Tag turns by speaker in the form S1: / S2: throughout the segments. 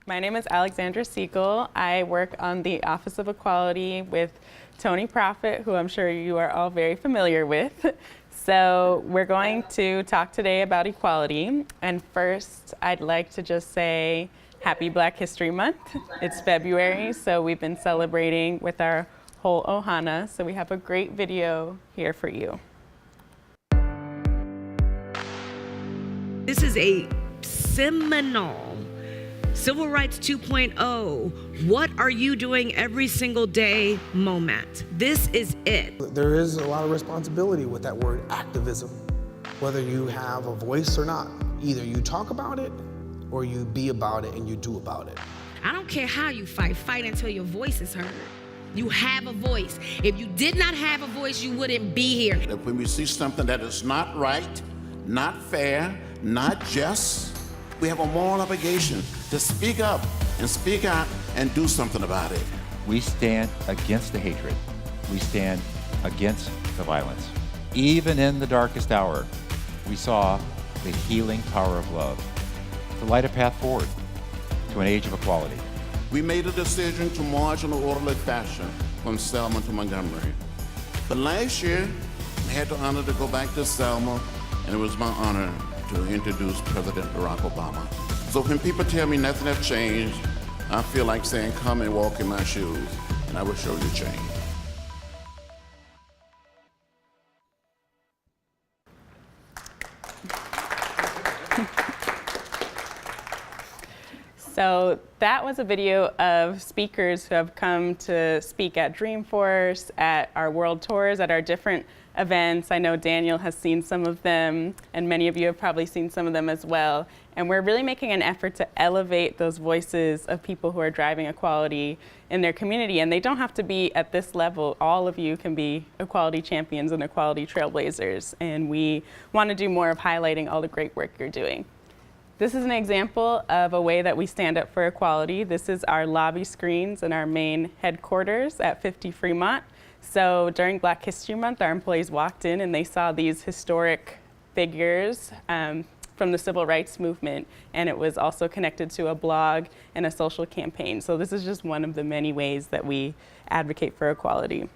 S1: My name is Alexandra Siegel. I work on the Office of Equality with Tony Profit, who I'm sure you are all very familiar with. So we're going to talk today about equality. And first, I'd like to just say Happy Black History Month. It's February, so we've been celebrating with our whole ohana. So we have a great video here for you.
S2: This is a seminal Civil Rights 2.0, what are you doing every single day moment. This is it.
S3: There is a lot of responsibility with that word activism, whether you have a voice or not. Either you talk about it or you be about it and you do about it.
S2: I don't care how you fight, fight until your voice is heard. You have a voice. If you did not have a voice, you wouldn't be here.
S4: When we see something that is not right, not fair, not just, we have a moral obligation to speak up and speak out and do something about it.
S5: We stand against the hatred. We stand against the violence. Even in the darkest hour, we saw the healing power of love to light a path forward to an age of equality.
S4: We made a decision to march in an orderly fashion from Selma to Montgomery. But last year, I had the honor to go back to Selma, and it was my honor to introduce President Barack Obama. So when people tell me nothing has changed, I feel like saying, come and walk in my shoes, and I will show you change.
S1: So that was a video of speakers who have come to speak at Dreamforce, at our world tours, at our different events. I know Daniel has seen some of them, and many of you have probably seen some of them as well. And we're really making an effort to elevate those voices of people who are driving equality in their community. And they don't have to be at this level. All of you can be equality champions and equality trailblazers. And we want to do more of highlighting all the great work you're doing. This is an example of a way that we stand up for equality. This is our lobby screens in our main headquarters at 50 Fremont. So during Black History Month, our employees walked in and they saw these historic figures from the civil rights movement, and it was also connected to a blog and a social campaign. So this is just one of the many ways that we advocate for equality.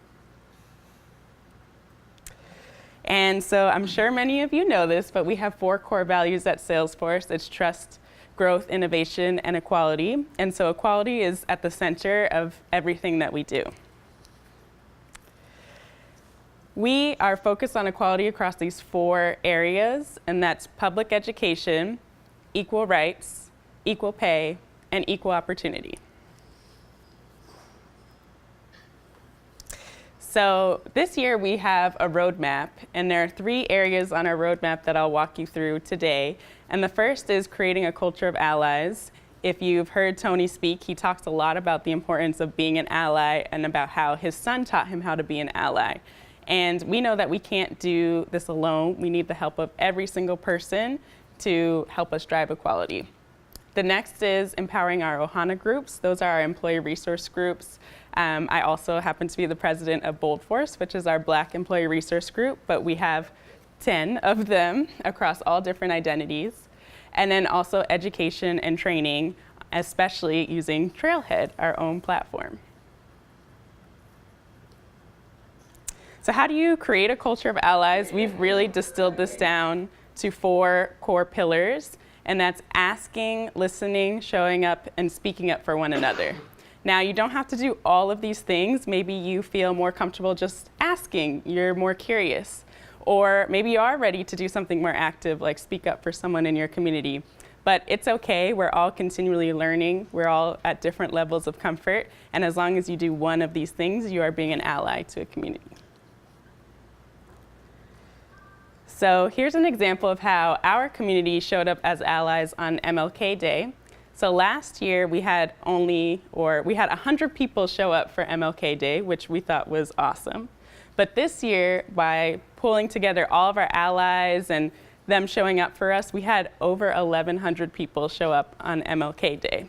S1: And so I'm sure many of you know this, but we have 4 core values at Salesforce. It's trust, growth, innovation, and equality. And so equality is at the center of everything that we do. We are focused on equality across these 4 areas, and that's public education, equal rights, equal pay, and equal opportunity. So this year we have a roadmap, and there are 3 areas on our roadmap that I'll walk you through today. And the first is creating a culture of allies. If you've heard Tony speak, he talks a lot about the importance of being an ally and about how his son taught him how to be an ally. And we know that we can't do this alone. We need the help of every single person to help us drive equality. The next is empowering our ohana groups. Those are our employee resource groups. I also happen to be the president of Bold Force, which is our Black employee resource group, but we have 10 of them across all different identities. And then also education and training, especially using Trailhead, our own platform. So how do you create a culture of allies? We've really distilled this down to 4 core pillars, and that's asking, listening, showing up, and speaking up for one another. Now, you don't have to do all of these things. Maybe you feel more comfortable just asking, you're more curious. Or maybe you are ready to do something more active, like speak up for someone in your community. But it's okay, we're all continually learning. We're all at different levels of comfort. And as long as you do one of these things, you are being an ally to a community. So here's an example of how our community showed up as allies on MLK Day. So last year we had 100 people show up for MLK Day, which we thought was awesome. But this year, by pulling together all of our allies and them showing up for us, we had over 1,100 people show up on MLK Day.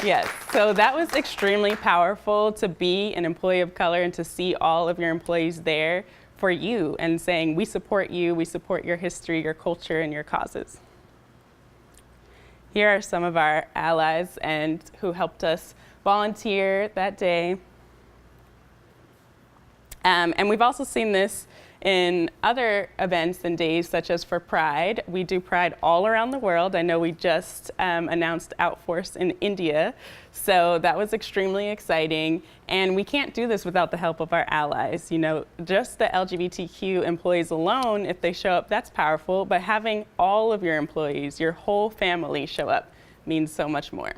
S1: Yes, so that was extremely powerful to be an employee of color and to see all of your employees there for you and saying, we support you, we support your history, your culture, and your causes. Here are some of our allies and who helped us volunteer that day. And we've also seen this in other events and days, such as for Pride. We do Pride all around the world. I know we just announced Outforce in India, so that was extremely exciting. And we can't do this without the help of our allies. You know, just the LGBTQ employees alone, if they show up, that's powerful. But having all of your employees, your whole family show up, means so much more.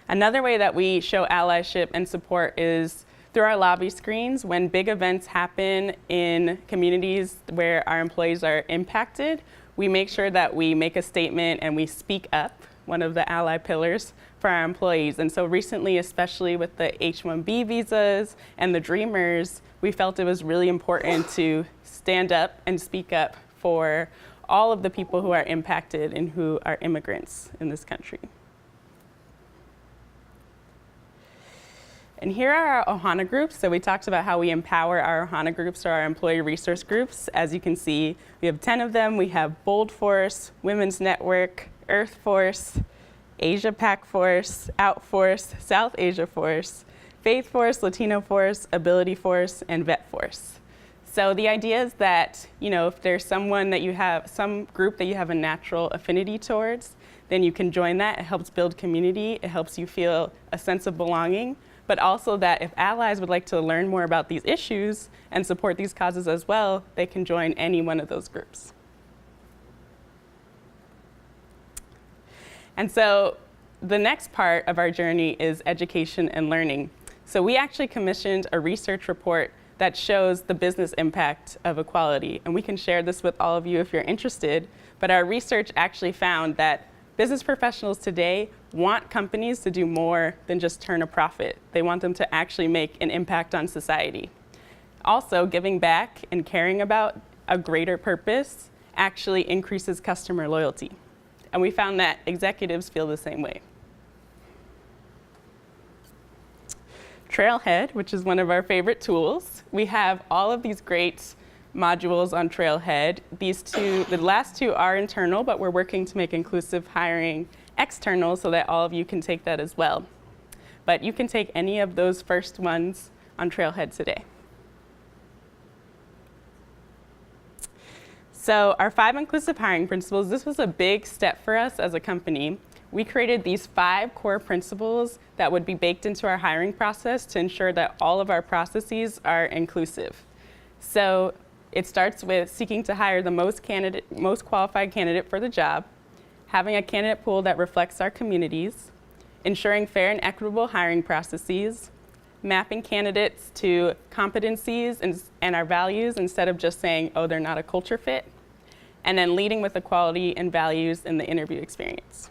S1: Another way that we show allyship and support is through our lobby screens. When big events happen in communities where our employees are impacted, we make sure that we make a statement and we speak up, one of the ally pillars for our employees. And so recently, especially with the H-1B visas and the Dreamers, we felt it was really important to stand up and speak up for all of the people who are impacted and who are immigrants in this country. And here are our Ohana groups. So we talked about how we empower our Ohana groups or our employee resource groups. As you can see, we have 10 of them. We have Bold Force, Women's Network, Earth Force, Asia Pac Force, Outforce, South Asia Force, Faith Force, Latino Force, Ability Force, and Vet Force. So the idea is that, you know, if there's someone that you have, some group that you have a natural affinity towards, then you can join that. It helps build community. It helps you feel a sense of belonging. But also that if allies would like to learn more about these issues and support these causes as well, they can join any one of those groups. And so the next part of our journey is education and learning. So we actually commissioned a research report that shows the business impact of equality. And we can share this with all of you if you're interested. But our research actually found that business professionals today want companies to do more than just turn a profit. They want them to actually make an impact on society. Also, giving back and caring about a greater purpose actually increases customer loyalty. And we found that executives feel the same way. Trailhead, which is one of our favorite tools. We have all of these great modules on Trailhead. The last two are internal, but we're working to make inclusive hiring external so that all of you can take that as well. But you can take any of those first ones on Trailhead today. So our 5 inclusive hiring principles, this was a big step for us as a company. We created these 5 core principles that would be baked into our hiring process to ensure that all of our processes are inclusive. So it starts with seeking to hire the most qualified candidate for the job, having a candidate pool that reflects our communities, ensuring fair and equitable hiring processes, mapping candidates to competencies and our values instead of just saying, oh, they're not a culture fit, and then leading with equality and values in the interview experience.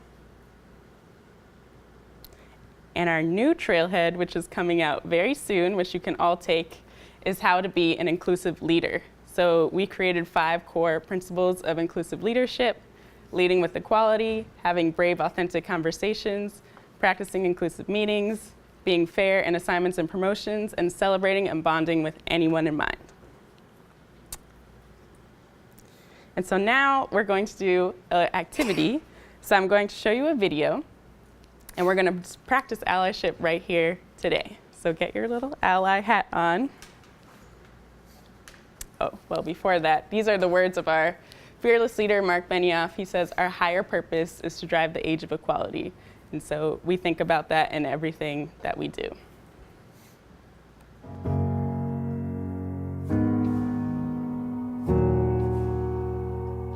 S1: And our new Trailhead, which is coming out very soon, which you can all take, is how to be an inclusive leader. So we created 5 core principles of inclusive leadership: leading with equality, having brave, authentic conversations, practicing inclusive meetings, being fair in assignments and promotions, and celebrating and bonding with anyone in mind. And so now we're going to do an activity. So I'm going to show you a video, and we're going to practice allyship right here today. So get your little ally hat on. Oh, well, before that, these are the words of our fearless leader, Mark Benioff. He says, our higher purpose is to drive the age of equality. And so we think about that in everything that we do.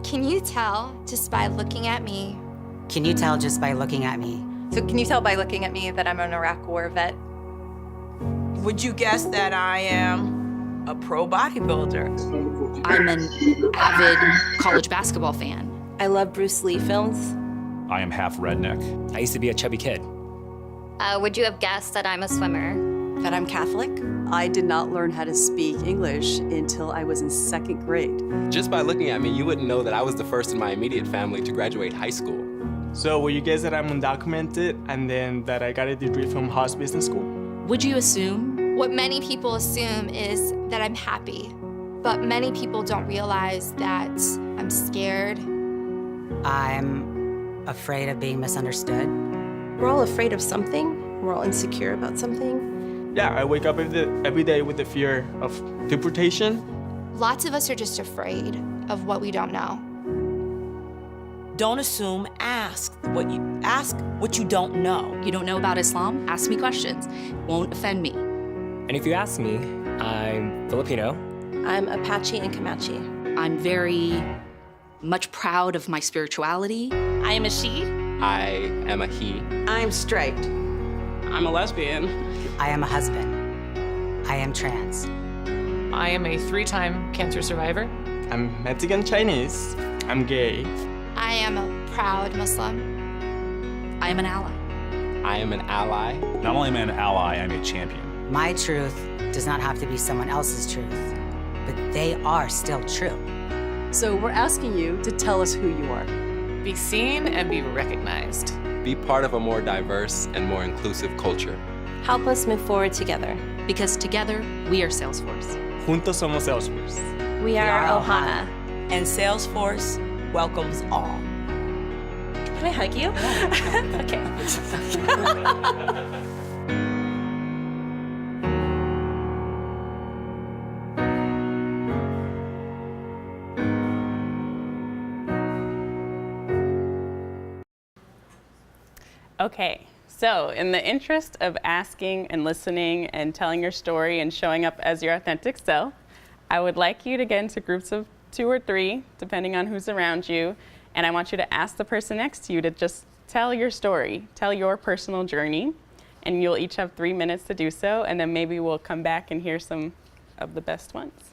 S6: Can you tell just by looking at me?
S7: Can you tell just by looking at me?
S6: So can you tell by looking at me that I'm an Iraq War vet?
S8: Would you guess that I am a pro bodybuilder?
S9: I'm an avid college basketball fan.
S10: I love Bruce Lee films.
S11: I am half redneck.
S12: I used to be a chubby kid.
S13: Would you have guessed that I'm a swimmer?
S10: That I'm Catholic? I did not learn how to speak English until I was in 2nd grade.
S14: Just by looking at me, you wouldn't know that I was the first in my immediate family to graduate high school.
S15: So would you guess that I'm undocumented and then that I got a degree from Haas Business School?
S9: Would you assume?
S6: What many people assume is that I'm happy, but many people don't realize that I'm scared,
S7: I'm afraid of being misunderstood.
S12: We're all afraid of something. We're all insecure about something.
S15: Yeah, I wake up every day with the fear of deportation.
S6: Lots of us are just afraid of what we don't know.
S8: Don't assume, ask what you don't know.
S9: You don't know about Islam? Ask me questions. Won't offend me.
S16: And if you ask me, I'm Filipino.
S12: I'm Apache and Comanche.
S9: I'm very much proud of my spirituality.
S12: I am a she.
S14: I am a he.
S10: I'm straight.
S16: I'm a lesbian.
S7: I am a husband. I am trans.
S17: I am a 3-time cancer survivor.
S15: I'm Mexican Chinese. I'm gay.
S6: I am a proud Muslim.
S9: I am an ally.
S14: I am an ally.
S11: Not only am I an ally, I'm a champion.
S7: My truth does not have to be someone else's truth, but they are still true.
S10: So we're asking you to tell us who you are.
S17: Be seen and be recognized.
S14: Be part of a more diverse and more inclusive culture.
S12: Help us move forward together.
S9: Because together, we are Salesforce.
S15: Juntos somos Salesforce.
S12: We are Ohana.
S8: And Salesforce welcomes all.
S12: Can I hug you? Okay.
S1: Okay, so in the interest of asking and listening and telling your story and showing up as your authentic self, I would like you to get into groups of 2 or 3, depending on who's around you, and I want you to ask the person next to you to just tell your story, tell your personal journey, and you'll each have 3 minutes to do so, and then maybe we'll come back and hear some of the best ones.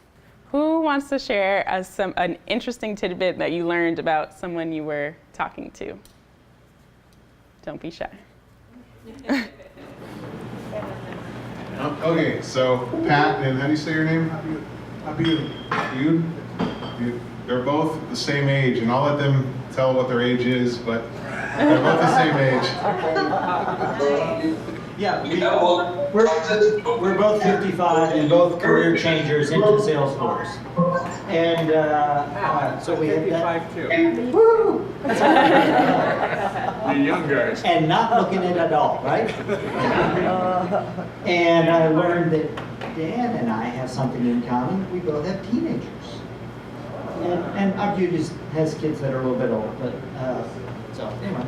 S1: Who wants to share an interesting tidbit that you learned about someone you were talking to? Don't be shy.
S18: Okay, so Pat and how do you say your name? Abud. They're both the same age, and I'll let them tell what their age is, but they're both the same age.
S19: Yeah, we're both 55 and both career changers into Salesforce. And so we have 55 too. Woo!
S18: You young guys.
S19: And not looking at all, right? And I learned that Dan and I have something in common. We both have teenagers. And Abud has kids that are a little bit old, but so anyway,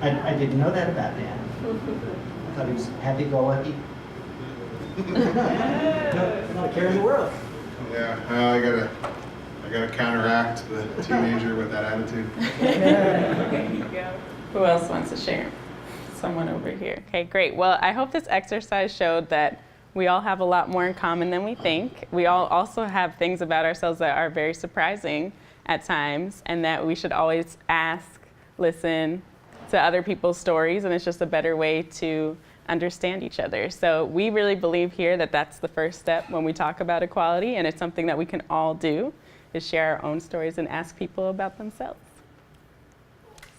S19: I didn't know that about Dan. I thought he was happy-go-lucky. Not a care in the world.
S18: Yeah, I gotta counteract the teenager with that attitude.
S1: There you go. Who else wants to share? Someone over here. Okay, great. Well, I hope this exercise showed that we all have a lot more in common than we think. We all also have things about ourselves that are very surprising at times, and that we should always ask, listen to other people's stories, and it's just a better way to understand each other. So we really believe here that that's the first step when we talk about equality, and it's something that we can all do, is share our own stories and ask people about themselves.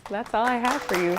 S1: So that's all I have for you.